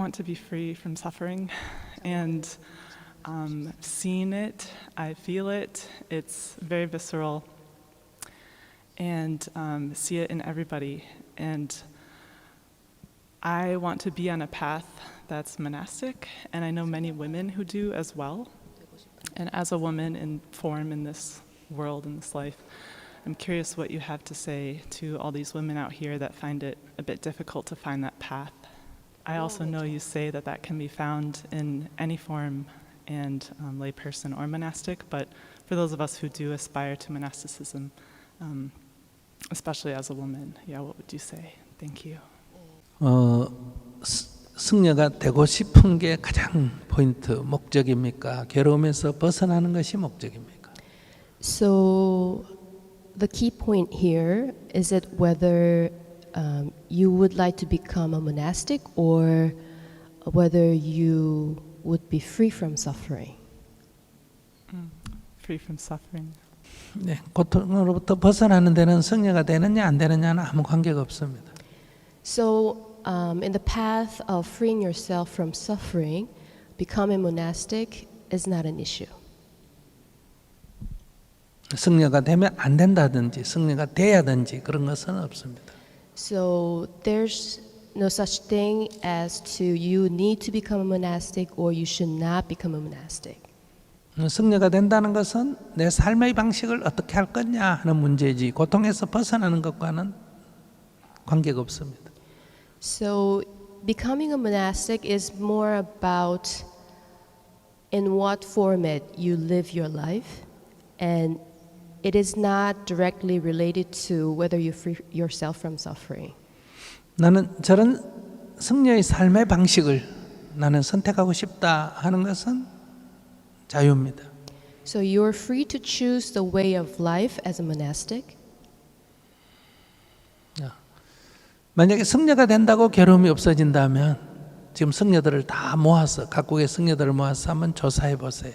want to be free from suffering, and seeing it, I feel it. It's very visceral, and see it in everybody. And I want to be on a path that's monastic, and I know many women who do as well. And as a woman in form in this world, in this life, I'm curious what you have to say to all these women out here that find it a bit difficult to find that path. I also know you say that that can be found in any form, and layperson or monastic, but for those of us who do aspire to monasticism, especially as a woman, what would you say? Thank you. 승려가 되고 싶은 게 가장 포인트, 목적입니까? 괴로움에서 벗어나는 것이 목적입니까? So the key point here is that whether you would like to become a monastic or whether you would be free from suffering. Free from suffering. 네, 고통으로부터 벗어나는 데는 승려가 되느냐 안 되느냐는 아무 관계가 없습니다. So in the path of freeing yourself from suffering, becoming monastic is not an issue. 승려가 되면 안 된다든지 승려가 돼야든지 그런 것은 없습니다. So there's no such thing as to you need to become a monastic or you should not become a monastic. 승려가 된다는 것은 내 삶의 방식을 어떻게 할 거냐 하는 문제지 고통에서 벗어나는 것과는 관계가 없습니다. So becoming a monastic is more about in what format you live your life, and it is not directly related to whether you free yourself from suffering. 나는 저런 승려의 삶의 방식을 나는 선택하고 싶다 하는 것은 자유입니다. So you're free to choose the way of life as a monastic. 만약에 승려가 된다고 괴로움이 없어진다면 지금 승려들을 다 모아서 각국의 승려들을 모아서 한번 조사해 보세요.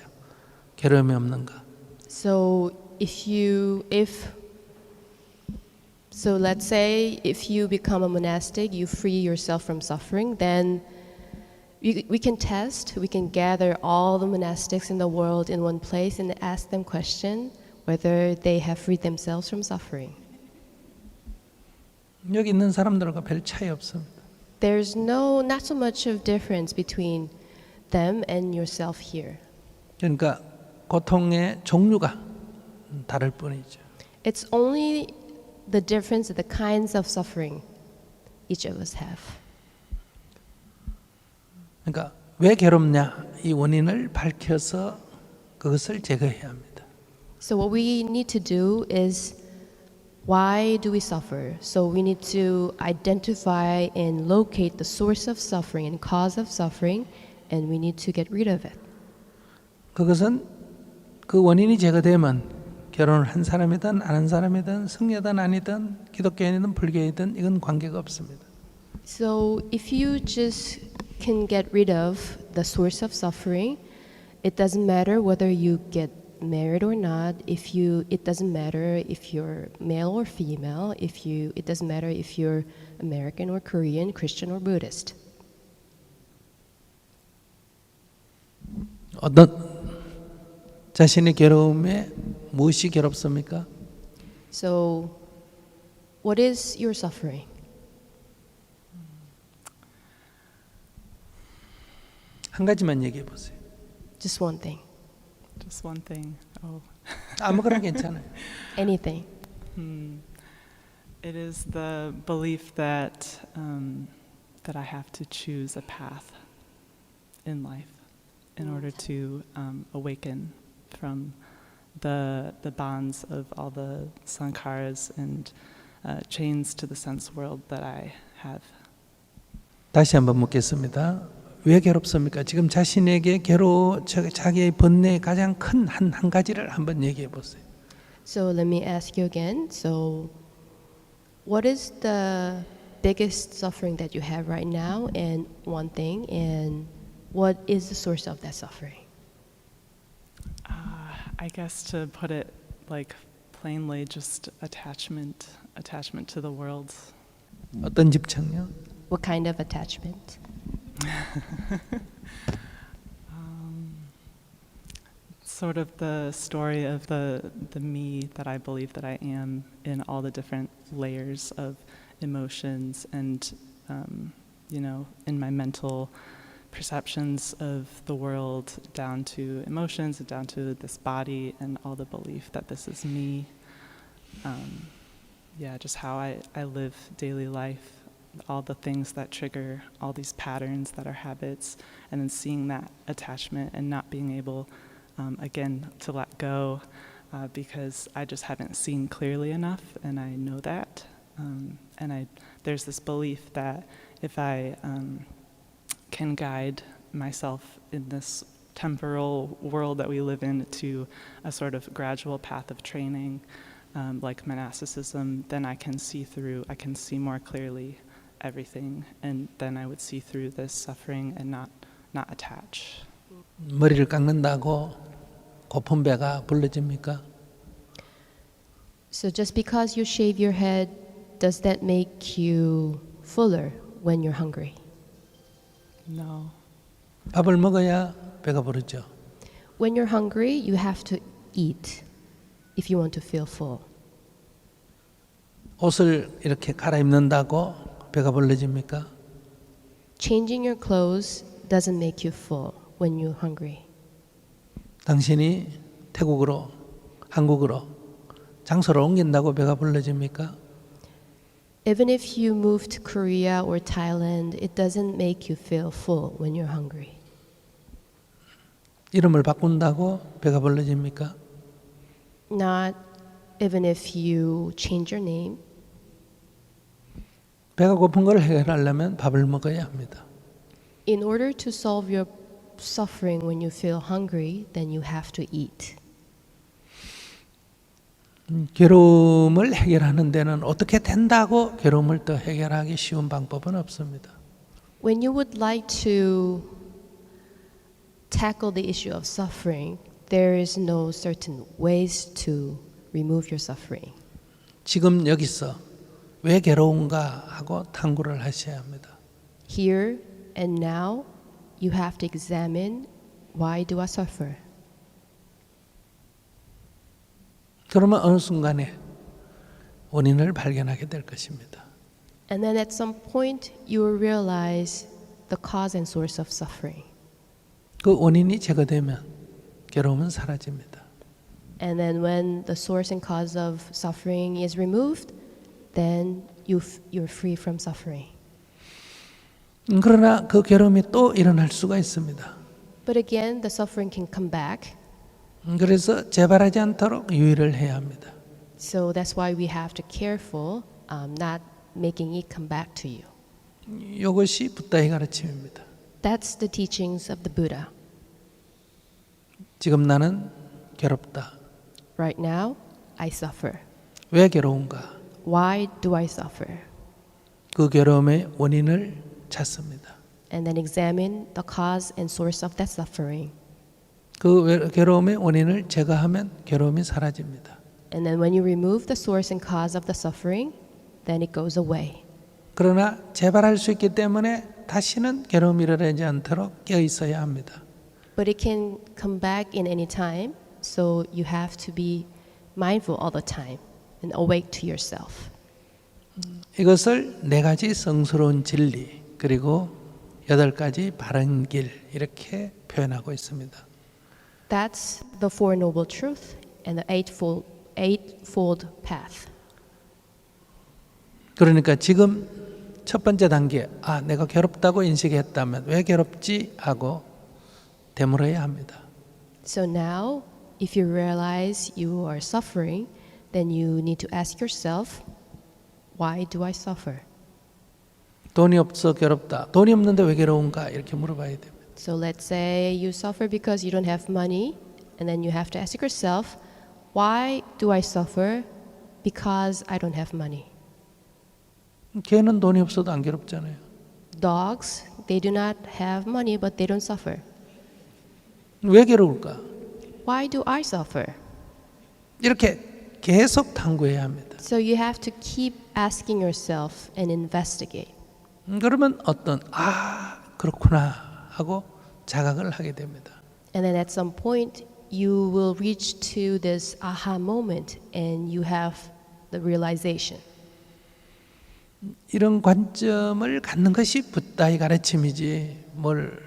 괴로움이 없는가? So let's say if you become a monastic, you free yourself from suffering, then we can gather all the monastics in the world in one place and ask them question whether they have freed themselves from suffering. 여기 있는 사람들과 별 차이 없습니다. There's not so much of difference between them and yourself here. 그러니까 고통의 종류가 다를 뿐이죠. It's only the difference of the kinds of suffering each of us have. 그러니까 왜 괴롭냐 이 원인을 밝혀서 그것을 제거해야 합니다. So what we need to do is why do we suffer? So we need to identify and locate the source of suffering and cause of suffering, and we need to get rid of it. 그것은 그 원인이 제거되면 결혼을 한 사람이든 안 한 사람이든 승려든 아니든 기독교인이든 불교인이든 이건 관계가 없습니다. So if you just can get rid of the source of suffering, it doesn't matter whether you get married or not. It doesn't matter if you're male or female. It doesn't matter if you're American or Korean, Christian or Buddhist. 어떤 자신의 괴로움에 무엇이 괴롭습니까? So, what is your suffering? 한 가지만 얘기해 보세요. Just one thing. Just one thing. Oh. 아무거나 괜찮아요. Anything. It is the belief that that I have to choose a path in life in order to awaken from the bonds of all the sankharas and chains to the sense world that I have. 다시 한번 묻겠습니다. 왜 괴롭습니까? 지금 자신에게 자기의 번뇌의 가장 큰 한 가지를 한번 얘기해 보세요. So let me ask you again. So what is the biggest suffering that you have right now, and one thing, and what is the source of that suffering? I guess to put it like plainly, just attachment to the world. 어떤 집착요? What kind of attachment? Sort of the story of the me that I believe that I am in all the different layers of emotions and, in my mental perceptions of the world down to emotions and down to this body and all the belief that this is me. Just how I live daily life, all the things that trigger all these patterns that are habits, and then seeing that attachment and not being able, again, to let go because I just haven't seen clearly enough, and I know that. There's this belief that if I can guide myself in this temporal world that we live in to a sort of gradual path of training, like monasticism, then I can see more clearly everything, and then I would see through this suffering and not attach. 머리를 깎는다고 고픈 배가 불러집니까? So just because you shave your head, does that make you fuller when you're hungry? No. 밥을 먹어야 배가 부르죠. When you're hungry, you have to eat if you want to feel full. 옷을 이렇게 갈아입는다고 배가 불러집니까? Changing your clothes doesn't make you full when you're hungry. 당신이 태국으로, 한국으로 장소를 옮긴다고 배가 불러집니까? Even if you move to Korea or Thailand, it doesn't make you feel full when you're hungry. 이름을 바꾼다고 배가 불러집니까? Not even if you change your name. 배가 고픈 걸 해결하려면 밥을 먹어야 합니다. In order to solve your suffering when you feel hungry, then you have to eat. 괴로움을 해결하는 데는 어떻게 된다고 괴로움을 더 해결하기 쉬운 방법은 없습니다. When you would like to tackle the issue of suffering, there is no certain ways to remove your suffering. 지금 여기서 왜 괴로운가 하고 탐구를 하셔야 합니다. Here and now, you have to examine, why do I suffer? 그러면 어느 순간에 원인을 발견하게 될 것입니다. And then at some point, you will realize the cause and source of suffering. 그 원인이 제거되면 괴로움은 사라집니다. And then when the source and cause of suffering is removed, then you're free from suffering. 그러나 그 괴로움이 또 일어날 수가 있습니다. But again, the suffering can come back. 그래서 재발하지 않도록 유의를 해야 합니다. So that's why we have to be careful, not making it come back to you. 이것이 붓다의 가르침입니다. That's the teachings of the Buddha. 지금 나는 괴롭다. Right now, I suffer. 왜 괴로운가? Why do I suffer? 그 괴로움의 원인을 찾습니다. And then examine the cause and source of that suffering. 그 괴로움의 원인을 제거하면 괴로움이 사라집니다. And then when you remove the source and cause of the suffering, then it goes away. 그러나 재발할 수 있기 때문에 다시는 괴로움이 일어나지 않도록 깨어 있어야 합니다. But it can come back in any time, so you have to be mindful all the time and awake to yourself. 이것을 4가지 성스러운 진리 그리고 8가지 바른 길 이렇게 표현하고 있습니다. That's the Four Noble Truths and the eightfold path. 그러니까 지금 첫 번째 단계, 내가 괴롭다고 인식했다면 왜 괴롭지 하고 되물어야 합니다. So now, if you realize you are suffering, then you need to ask yourself, why do I suffer? 돈이 없어 괴롭다. 돈이 없는데 왜 괴로운가 이렇게 물어봐야 됩니다. So let's say you suffer because you don't have money, and then you have to ask yourself, why do I suffer because I don't have money? 개는 돈이 없어도 안 괴롭잖아요. Dogs, they do not have money, but they don't suffer. 왜 괴로울까? Why do I suffer? 이렇게 계속 탐구해야 합니다. So you have to keep asking yourself and investigate. 그러면 그렇구나 하고 자각을 하게 됩니다. And then at some point, you will reach to this aha moment and you have the realization. 이런 관점을 갖는 것이 붓다의 가르침이지 뭘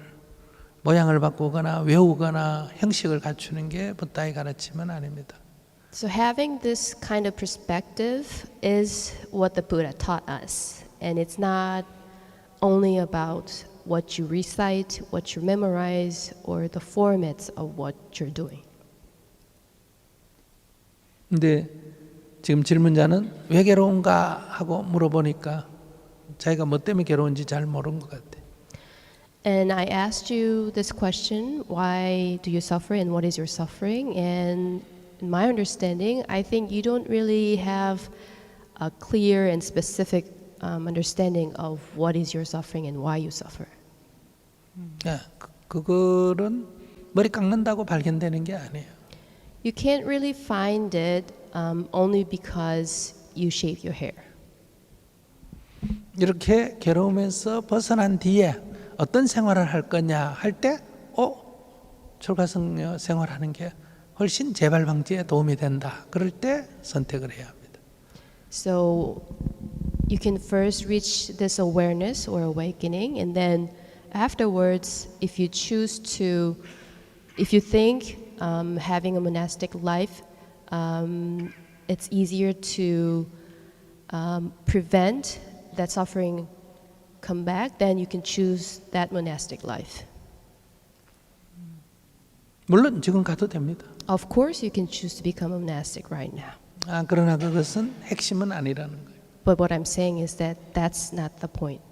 모양을 바꾸거나 외우거나 형식을 갖추는 게 붓다의 가르침은 아닙니다. So having this kind of perspective is what the Buddha taught us. And it's not only about what you recite, what you memorize, or the formats of what you're doing. 근데 지금 질문자는 왜 괴로운가 하고 물어보니까 자기가 뭐 때문에 괴로운지 잘 모르는 것 같아. And I asked you this question, why do you suffer and what is your suffering? And in my understanding, I think you don't really have a clear and specific understanding of what is your suffering and why you suffer. 그거는 머리 깎는다고 발견되는 게 아니에요. You can't really find it only because you shave your hair. 이렇게 괴로움에서 벗어난 뒤에 어떤 생활을 할 거냐 할 때, 철가성녀 생활하는 게 훨씬 재발 방지에 도움이 된다. 그럴 때 선택을 해야 합니다. So you can first reach this awareness or awakening, and then afterwards, if you think having a monastic life, it's easier to prevent that suffering come back, then you can choose that monastic life. 물론 지금 가도 됩니다. Of course, you can choose to become a monastic right now. 그러나 그것은 핵심은 아니라는 거예요. But what I'm saying is that that's not the point.